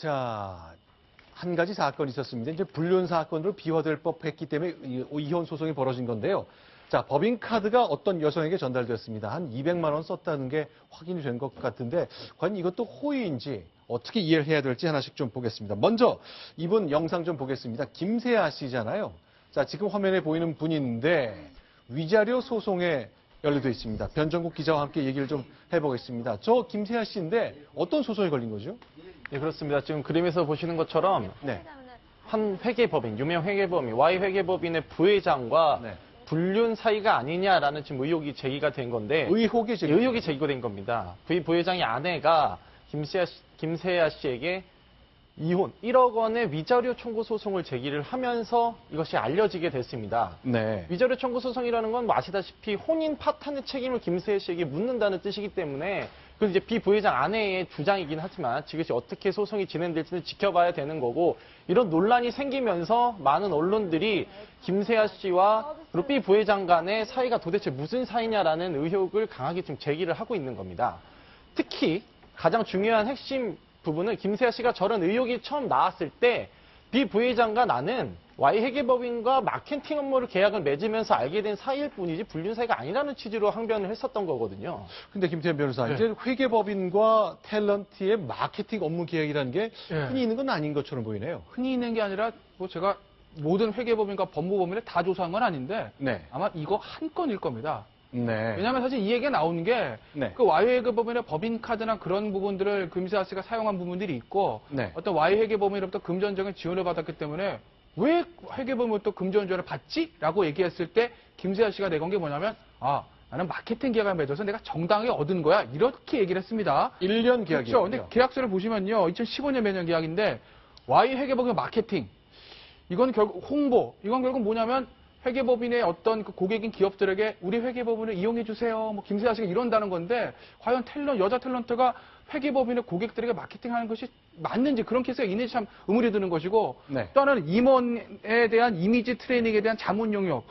자, 한 가지 사건이 있었습니다. 이제 불륜 사건으로 비화될 법했기 때문에 이혼 소송이 벌어진 건데요. 자, 법인카드가 어떤 여성에게 전달됐습니다. 한 200만 원 썼다는 게 확인이 된 것 같은데 과연 이것도 호의인지 어떻게 이해를 해야 될지 하나씩 좀 보겠습니다. 먼저 이분 영상 좀 보겠습니다. 김세아 씨잖아요. 자, 지금 화면에 보이는 분인데 위자료 소송에 연루돼 있습니다. 변정국 기자와 함께 얘기를 좀 해보겠습니다. 저 김세아 씨인데 어떤 소송이 걸린 거죠? 네, 그렇습니다. 지금 그림에서 보시는 것처럼 네. 한 회계법인, 유명 회계법인, Y 회계법인의 부회장과 네. 불륜 사이가 아니냐라는 지금 의혹이 제기가 된 건데 의혹이 제기가 된 겁니다. 부회장의 아내가 김세아 씨에게 이혼 1억 원의 위자료 청구 소송을 제기를 하면서 이것이 알려지게 됐습니다. 네. 위자료 청구 소송이라는 건 아시다시피 혼인 파탄의 책임을 김세아 씨에게 묻는다는 뜻이기 때문에 그건 이제 비부회장 아내의 주장이긴 하지만 지금이 어떻게 소송이 진행될지는 지켜봐야 되는 거고 이런 논란이 생기면서 많은 언론들이 김세아 씨와 그리고 비부회장 간의 사이가 도대체 무슨 사이냐라는 의혹을 강하게 지금 제기를 하고 있는 겁니다. 특히 가장 중요한 핵심 부분은 김세아 씨가 저런 의혹이 처음 나왔을 때 비부회장과 나는 Y회계법인과 마케팅 업무를 계약을 맺으면서 알게 된 사이일 뿐이지 불륜 사이가 아니라는 취지로 항변을 했었던 거거든요. 근데 김태현 변호사, 네. 이제 회계법인과 탤런트의 마케팅 업무 계약이라는 게 흔히 있는 건 아닌 것처럼 보이네요. 흔히 있는 게 아니라 뭐 제가 모든 회계법인과 법무법인을 다 조사한 건 아닌데 네. 아마 이거 한 건일 겁니다. 네. 왜냐하면 사실 이 얘기가 나오는 게 네. 그 Y회계법인의 법인카드나 그런 부분들을 김세아 씨가 사용한 부분들이 있고 네. 어떤 Y회계법인으로부터 금전적인 지원을 받았기 때문에 왜 회계법인으로부터 금전 지원을 받지? 라고 얘기했을 때 김세아 씨가 내건 게 뭐냐면 나는 마케팅 계약을 맺어서 내가 정당하게 얻은 거야. 이렇게 얘기를 했습니다. 1년 계약이요. 그렇죠. 근데 계약서를 보시면요. 2015년 매년 계약인데 Y회계법인 마케팅. 이건 결국 홍보. 이건 결국 뭐냐면 회계법인의 어떤 그 고객인 기업들에게 우리 회계법인을 이용해 주세요. 뭐 김세아 씨가 이런다는 건데 과연 여자 탤런트가 회계법인의 고객들에게 마케팅하는 것이 맞는지 그런 케이스가 있는지 참 의문이 드는 것이고 네. 또 하나는 임원에 대한 이미지 트레이닝에 대한 자문 영역.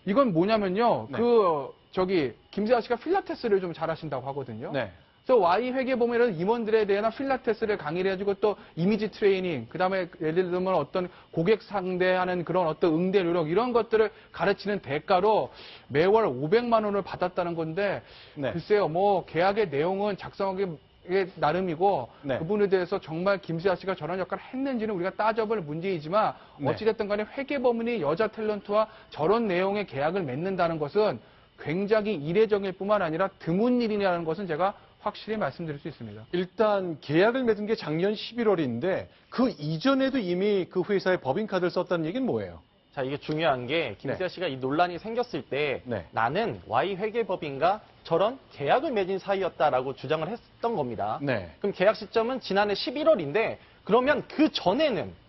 이건 뭐냐면요. 네. 김세아 씨가 필라테스를 좀 잘하신다고 하거든요. 네. 그래서 Y 회계법인은 임원들에 대한 필라테스를 강의를 해주고 또 이미지 트레이닝, 그 다음에 예를 들면 어떤 고객 상대하는 그런 어떤 응대 노력 이런 것들을 가르치는 대가로 매월 500만 원을 받았다는 건데 네. 글쎄요, 뭐 계약의 내용은 작성하기 나름이고 네. 그분에 대해서 정말 김세아 씨가 저런 역할을 했는지는 우리가 따져볼 문제이지만 네. 어찌됐든 간에 회계법인이 여자 탤런트와 저런 내용의 계약을 맺는다는 것은 굉장히 이례적일 뿐만 아니라 드문 일이라는 것은 제가 확실히 말씀드릴 수 있습니다. 일단 계약을 맺은 게 작년 11월인데 그 이전에도 이미 그 회사에 법인카드를 썼다는 얘기는 뭐예요? 자, 이게 중요한 게 김세아 씨가 이 논란이 생겼을 때 네. 나는 Y회계법인과 저런 계약을 맺은 사이였다라고 주장을 했던 겁니다. 네. 그럼 계약 시점은 지난해 11월인데 그러면 그 전에는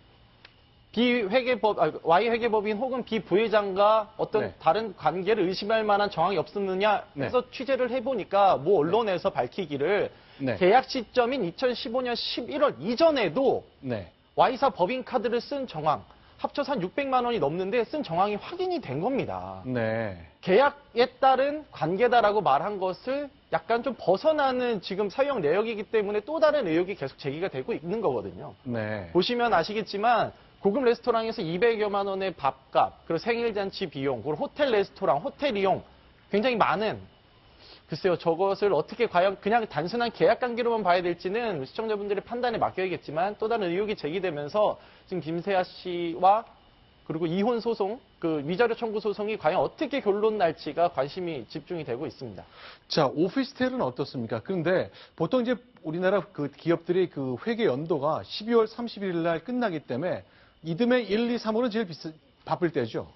Y회계법인 혹은 비부회장과 어떤 네. 다른 관계를 의심할 만한 정황이 없었느냐 해서 취재를 해보니까 모 언론에서 밝히기를 네. 계약 시점인 2015년 11월 이전에도 네. Y사 법인카드를 쓴 정황 합쳐서 한 600만 원이 넘는데 쓴 정황이 확인이 된 겁니다. 네. 계약에 따른 관계다라고 말한 것을 약간 좀 벗어나는 지금 사용 내역이기 때문에 또 다른 의혹이 계속 제기가 되고 있는 거거든요. 네. 보시면 아시겠지만 고급 레스토랑에서 200여만 원의 밥값, 그리고 생일잔치 비용, 그리고 호텔 레스토랑, 호텔 이용 굉장히 많은 글쎄요, 저것을 어떻게 과연 그냥 단순한 계약 관계로만 봐야 될지는 시청자분들의 판단에 맡겨야겠지만 또 다른 의혹이 제기되면서 지금 김세아 씨와 그리고 이혼 소송, 그 위자료 청구 소송이 과연 어떻게 결론 날지가 관심이 집중이 되고 있습니다. 자, 오피스텔은 어떻습니까? 그런데 보통 이제 우리나라 그 기업들의 그 회계 연도가 12월 31일 날 끝나기 때문에 이듬해 1, 2, 3월은 제일 바쁠 때죠.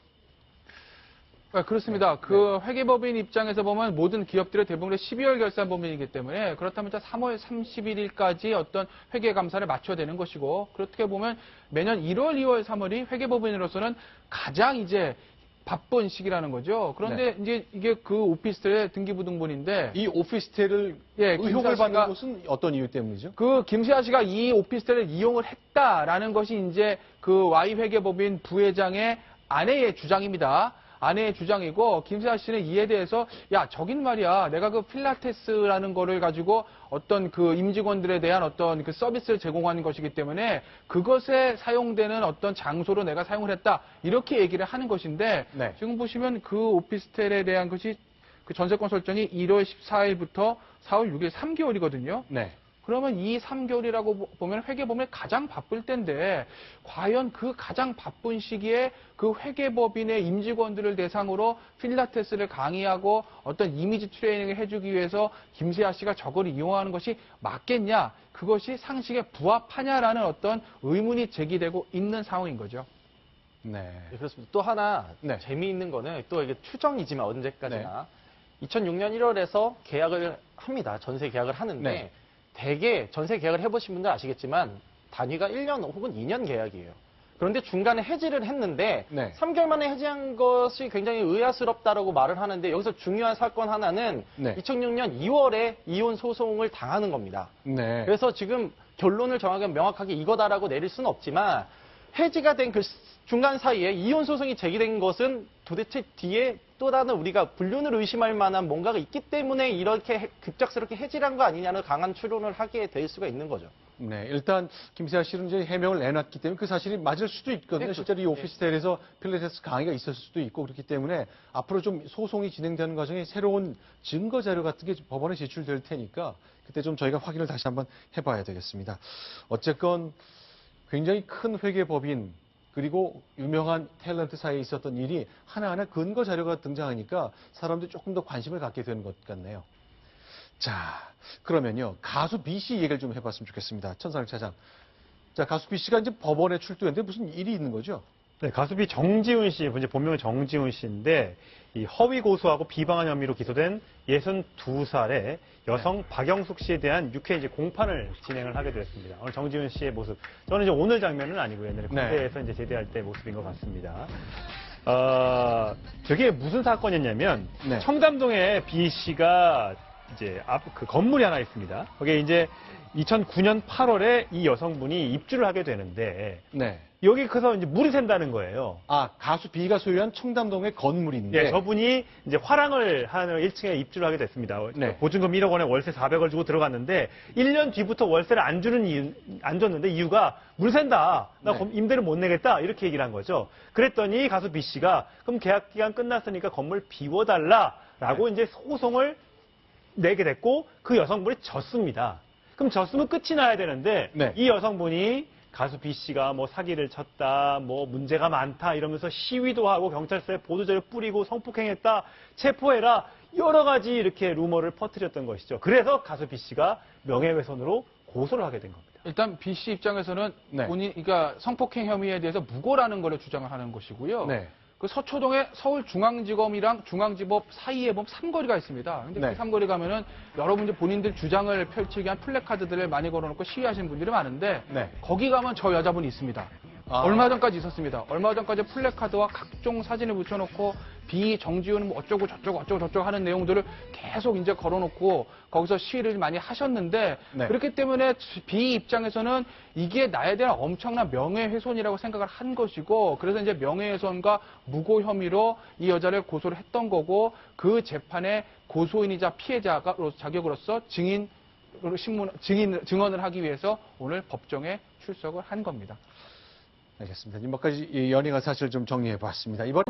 그렇습니다. 그 회계법인 입장에서 보면 모든 기업들의 대부분의 12월 결산 법인이기 때문에 그렇다면 3월 31일까지 어떤 회계 감사를 맞춰야 되는 것이고 그렇게 보면 매년 1월, 2월, 3월이 회계법인으로서는 가장 이제 바쁜 시기라는 거죠. 그런데 이제 이게 그 오피스텔의 등기부등본인데 이 오피스텔을 의혹을 받는 것은 어떤 이유 때문이죠? 그 김세아 씨가 이 오피스텔을 이용을 했다라는 것이 이제 그 Y 회계법인 부회장의 아내의 주장입니다. 아내의 주장이고 김세아 씨는 이에 대해서 야 저긴 말이야 내가 그 필라테스라는 거를 가지고 어떤 그 임직원들에 대한 어떤 그 서비스를 제공하는 것이기 때문에 그것에 사용되는 어떤 장소로 내가 사용을 했다 이렇게 얘기를 하는 것인데 네. 지금 보시면 그 오피스텔에 대한 것이 그 전세권 설정이 1월 14일부터 4월 6일 3개월이거든요. 네. 그러면 이 3개월이라고 보면 회계법인이 가장 바쁠 때인데 과연 그 가장 바쁜 시기에 그 회계법인의 임직원들을 대상으로 필라테스를 강의하고 어떤 이미지 트레이닝을 해주기 위해서 김세아 씨가 저걸 이용하는 것이 맞겠냐? 그것이 상식에 부합하냐라는 어떤 의문이 제기되고 있는 상황인 거죠. 네. 네, 그렇습니다. 또 하나 네. 재미있는 거는 또 이게 추정이지만 언제까지나 2006년 1월에서 계약을 합니다. 전세 계약을 하는데 네. 대개 전세 계약을 해보신 분들 아시겠지만 단위가 1년 혹은 2년 계약이에요. 그런데 중간에 해지를 했는데 네. 3개월 만에 해지한 것이 굉장히 의아스럽다라고 말을 하는데 여기서 중요한 사건 하나는 네. 2006년 2월에 이혼 소송을 당하는 겁니다. 네. 그래서 지금 결론을 정하게 명확하게 이거다라고 내릴 수는 없지만 해지가 된 그 중간 사이에 이혼 소송이 제기된 것은 도대체 뒤에 또 다른 우리가 불륜을 의심할 만한 뭔가가 있기 때문에 이렇게 급작스럽게 해지를 한 거 아니냐는 강한 추론을 하게 될 수가 있는 거죠. 네, 일단 김세아 씨는 이제 해명을 내놨기 때문에 그 사실이 맞을 수도 있거든요. 네, 실제로 이 오피스텔에서 필라테스 강의가 있었을 수도 있고 그렇기 때문에 앞으로 좀 소송이 진행되는 과정에 새로운 증거 자료 같은 게 법원에 제출될 테니까 그때 좀 저희가 확인을 다시 한번 해봐야 되겠습니다. 어쨌건 굉장히 큰 회계법인 그리고 유명한 탤런트 사이에 있었던 일이 하나하나 근거 자료가 등장하니까 사람들이 조금 더 관심을 갖게 되는 것 같네요. 자, 그러면요. 가수 B 씨 얘기를 좀 해봤으면 좋겠습니다. 천상일 차장. 자, 가수 B 씨가 이제 법원에 출두했는데 무슨 일이 있는 거죠? 네, 가수비 정지훈 씨, 이제 본명은 정지훈 씨인데, 이 허위 고소하고 비방한 혐의로 기소된 62살의 여성 박영숙 씨에 대한 6회 이제 공판을 진행을 하게 되었습니다. 오늘 정지훈 씨의 모습. 저는 이제 오늘 장면은 아니고 옛날에 군대에서 이제 제대할 때 모습인 것 같습니다. 저게 무슨 사건이었냐면, 네. 청담동에 B 씨가 이제 그 건물이 하나 있습니다. 거기에 이제 2009년 8월에 이 여성분이 입주를 하게 되는데, 네. 여기 커서 이제 물이 샌다는 거예요. 아, 가수 B가 소유한 청담동의 건물인데. 예, 저분이 이제 화랑을 하는 1층에 입주를 하게 됐습니다. 네. 보증금 1억 원에 월세 400을 주고 들어갔는데 1년 뒤부터 월세를 안 줬는데 이유가 물 샌다. 나 네. 임대를 못 내겠다. 이렇게 얘기를 한 거죠. 그랬더니 가수 B 씨가 그럼 계약 기간 끝났으니까 건물 비워달라라고 이제 소송을 내게 됐고 그 여성분이 졌습니다. 그럼 졌으면 끝이 나야 되는데 네. 이 여성분이 가수 B 씨가 뭐 사기를 쳤다, 뭐 문제가 많다 이러면서 시위도 하고 경찰서에 보도자료 뿌리고 성폭행했다, 체포해라 여러 가지 이렇게 루머를 퍼뜨렸던 것이죠. 그래서 가수 B 씨가 명예훼손으로 고소를 하게 된 겁니다. 일단 B 씨 입장에서는 네. 그러니까 성폭행 혐의에 대해서 무고라는 걸 주장을 하는 것이고요. 네. 그 서초동에 서울중앙지검이랑 중앙지법 사이에 보면 삼거리가 있습니다. 근데 네. 그 삼거리 가면은 여러분들 본인들 주장을 펼치기 위한 플래카드들을 많이 걸어놓고 시위하시는 분들이 많은데 네. 거기 가면 저 여자분이 있습니다. 아. 얼마 전까지 있었습니다. 얼마 전까지 플래카드와 각종 사진을 붙여놓고 정지훈은 뭐 어쩌고 저쩌고 하는 내용들을 계속 이제 걸어놓고 거기서 시위를 많이 하셨는데 네. 그렇기 때문에 B 입장에서는 이게 나에 대한 엄청난 명예훼손이라고 생각을 한 것이고 그래서 이제 명예훼손과 무고 혐의로 이 여자를 고소를 했던 거고 그 재판에 고소인이자 피해자가 자격으로서 증언을 하기 위해서 오늘 법정에 출석을 한 겁니다. 알겠습니다. 지금까지 연예가 사실 좀 정리해 봤습니다. 이번